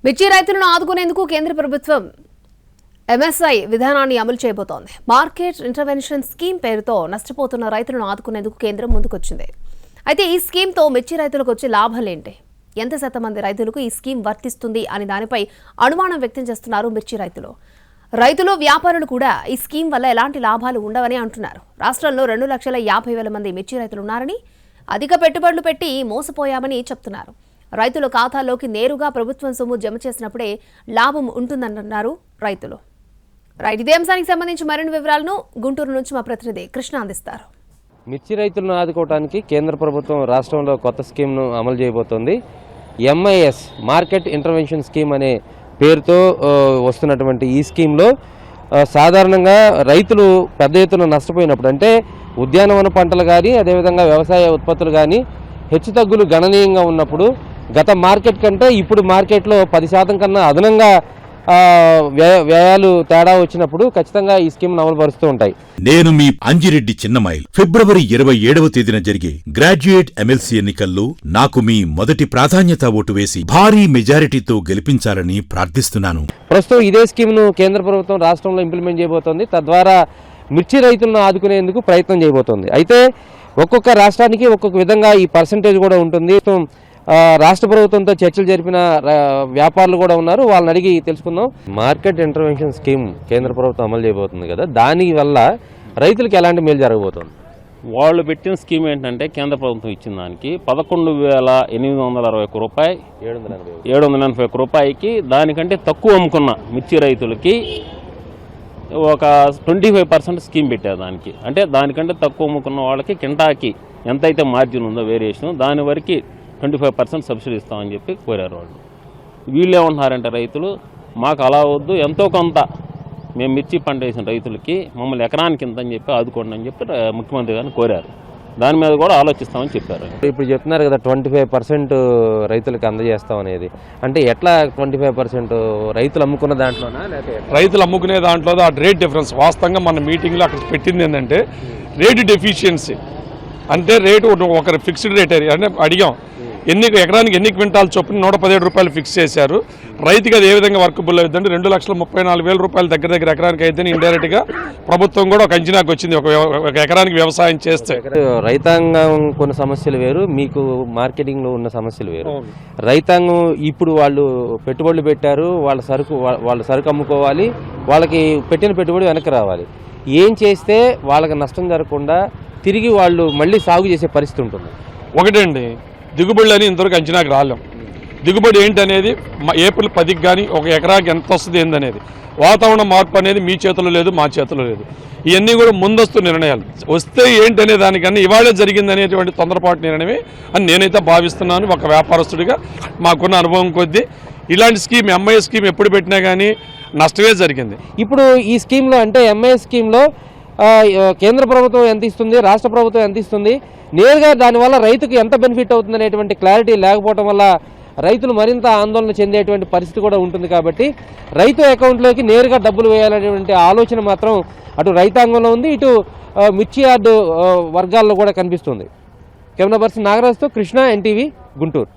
మిర్చి రైతులను ఆదుకునేందుకు కేంద్ర ప్రభుత్వం ఎంఎస్ఐ విధానాన్ని అమలు చేయబోతోంది. మార్కెట్ ఇంటర్వెన్షన్ స్కీమ్ పేరుతో నష్టపోతున్న రైతులను ఆదుకునేందుకు కేంద్రం ముందుకొచ్చింది. అయితే ఈ స్కీమ్తో మిర్చి రైతులకు వచ్చే లాభాలేంటి? ఎంత శాతం మంది రైతులకు ఈ స్కీమ్ వర్తిస్తుంది అని దానిపై అనుమానం వ్యక్తం చేస్తున్నారు మిర్చి రైతులు, వ్యాపారులు కూడా ఈ స్కీమ్ వల్ల ఎలాంటి లాభాలు ఉండవని అంటున్నారు. రాష్ట్రంలో 2,50,000 మంది మిర్చి రైతులు ఉన్నారని, అధిక పెట్టుబడులు పెట్టి మోసపోయామని చెప్తున్నారు. రైతుల ఖాతాల్లోకి నేరుగా ప్రభుత్వం సొమ్ము జమ చేసినప్పుడే లాభం ఉంటుందన్నారు రైతులు. ఇదే అంశానికి సంబంధించి మరిన్ని వివరాలను గుంటూరు నుంచి మా ప్రతినిధి కృష్ణ అందిస్తారు. మిర్చి రైతులను ఆదుకోవడానికి కేంద్ర ప్రభుత్వం రాష్ట్రంలో కొత్త స్కీమ్ను అమలు చేయబోతోంది. ఎంఐఎస్ మార్కెట్ ఇంటర్వెన్షన్ స్కీమ్ అనే పేరుతో వస్తున్నటువంటి ఈ స్కీమ్లో సాధారణంగా రైతులు పెద్ద ఎత్తున నష్టపోయినప్పుడు, అంటే ఉద్యానవన పంటలు కానీ అదేవిధంగా వ్యవసాయ ఉత్పత్తులు కానీ హెచ్చుతగ్గులు గణనీయంగా ఉన్నప్పుడు, గత మార్కెట్ కంటే ఇప్పుడు మార్కెట్లో 10% కన్నా అదనంగా వ్యయాలు తేడా వచ్చినప్పుడు ఖచ్చితంగా ఈ స్కీమ్ అమలుపరుస్తూ ఉంటాయి. నేను మీ అంజిరెడ్డి చిన్నమైల్. ఫిబ్రవరి 27వ తేదీన జరిగే గ్రాడ్యుయేట్ ఎమ్మెల్సీ ఎన్నికల్లో నాకు మీ మొదటి ప్రాధాన్యత ఓటు వేసి భారీ మెజారిటీతో గెలిపించాలని ప్రార్థిస్తున్నాను. ప్రస్తుతం ఇదే స్కీమ్ను కేంద్ర ప్రభుత్వం రాష్ట్రంలో ఇంప్లిమెంట్ చేయబోతోంది. తద్వారా మిర్చి రైతులను ఆదుకునేందుకు ప్రయత్నం చేయబోతోంది. అయితే ఒక్కొక్క రాష్ట్రానికి ఒక్కొక్క విధంగా ఈ పర్సంటేజ్ కూడా ఉంటుంది. రాష్ట్ర ప్రభుత్వంతో చర్చలు జరిపిన వ్యాపారులు కూడా ఉన్నారు. వాళ్ళని అడిగి తెలుసుకుందాం. మార్కెట్ ఇంటర్వెన్షన్ స్కీమ్ కేంద్ర ప్రభుత్వం అమలు చేయబోతుంది కదా, దాని వల్ల రైతులకు ఎలాంటి మేలు జరగబోతోంది? వాళ్ళు పెట్టిన స్కీమ్ ఏంటంటే, కేంద్ర ప్రభుత్వం ఇచ్చిన దానికి 11,860 రూపాయలు, 780 రూపాయలకి దానికంటే తక్కువ అమ్ముకున్న మిర్చి రైతులకి ఒక 25% స్కీమ్ పెట్టారు. దానికి అంటే దానికంటే తక్కువ అమ్ముకున్న వాళ్ళకి కింటాకి ఎంతైతే మార్జిన్ ఉందో వేరియేషన్, దాని వరకు 25% సబ్సిడీ ఇస్తామని చెప్పి కోరారు వాళ్ళు. వీళ్ళు ఏమంటున్నారంటే, రైతులు మాకు అలా వద్దు, ఎంతో కొంత మేము మిర్చి పంట వేసిన రైతులకి మమ్మల్ని ఎకరానికి ఇంత అని చెప్పి ఆదుకోండి అని చెప్పి ముఖ్యమంత్రి గారిని కోరారు. దాని మీద కూడా ఆలోచిస్తామని చెప్పారు. ఇప్పుడు చెప్తున్నారు కదా 25% రైతులకు అందజేస్తాం అనేది, అంటే ఎట్లా 25% రైతులు అమ్ముకున్న దాంట్లోనా, లేకపోతే రైతులు అమ్ముకునే దాంట్లో ఆ రేట్ డిఫరెన్స్ వాస్తవంగా మన మీటింగ్లో అక్కడ పెట్టింది ఏంటంటే రేటు డెఫిషియన్సీ. అంటే రేటు ఒక ఫిక్స్డ్ రేట్ అంటే అడిగాం, ఎకరానికి ఎన్ని క్వింటాలు చొప్పున 117 రూపాయలు ఫిక్స్ చేశారు. రైతుకి అది ఏ విధంగా వర్కబుల్ అవుతుందంటే 2,34,000 రూపాయలు దగ్గర ఎకరానికి అయితే ఇండైరెక్ట్గా ప్రభుత్వం కూడా ఒక అంచనాకు వచ్చింది ఒక ఎకరానికి వ్యవసాయం చేస్తే. రైతాంగం కొన్ని సమస్యలు వేరు, మీకు మార్కెటింగ్లో ఉన్న సమస్యలు వేరు. రైతాంగం ఇప్పుడు వాళ్ళు పెట్టుబడులు పెట్టారు, వాళ్ళ సరుకు అమ్ముకోవాలి, వాళ్ళకి పెట్టిన పెట్టుబడి వెనక్కి రావాలి. ఏం చేస్తే వాళ్ళకి నష్టం జరగకుండా తిరిగి వాళ్ళు మళ్ళీ సాగు చేసే పరిస్థితి ఉంటుంది? ఒకటండి, దిగుబడులు అని ఇంతవరకు అంచనాకు రాలేం. దిగుబడి ఏంటనేది ఏప్రిల్ 10కి కానీ ఒక ఎకరాకి ఎంత వస్తుంది ఏందనేది, వాతావరణ మార్పు అనేది మీ చేతిలో లేదు, మా చేతిలో లేదు. ఇవన్నీ కూడా ముందస్తు నిర్ణయాలు. వస్తే ఏంటనే దానికన్నా ఇవాళే జరిగింది అనేటువంటి తొందరపాటు నిర్ణయమే అని నేనైతే భావిస్తున్నాను. ఒక వ్యాపారస్తుడిగా మాకున్న అనుభవం కొద్దీ ఇలాంటి స్కీమ్, ఎంఐఎస్ స్కీమ్ ఎప్పుడు పెట్టినా కానీ నష్టమే జరిగింది. ఇప్పుడు ఈ స్కీమ్లో అంటే ఎంఐఎస్ స్కీమ్లో కేంద్ర ప్రభుత్వం ఎంత ఇస్తుంది, రాష్ట్ర ప్రభుత్వం ఎంత ఇస్తుంది, నేరుగా దానివల్ల రైతుకు ఎంత బెనిఫిట్ అవుతుంది అనేటువంటి క్లారిటీ లేకపోవడం వల్ల రైతులు మరింత ఆందోళన చెందేటువంటి పరిస్థితి కూడా ఉంటుంది. కాబట్టి రైతు అకౌంట్లోకి నేరుగా డబ్బులు వేయాలనేటువంటి ఆలోచన మాత్రం అటు రైతాంగంలో ఉంది, ఇటు మిర్చి యార్డు వర్గాల్లో కూడా కనిపిస్తుంది. కెమెరా పర్సన్ నాగరాజ్తో కృష్ణ, ఎన్టీవీ, గుంటూరు.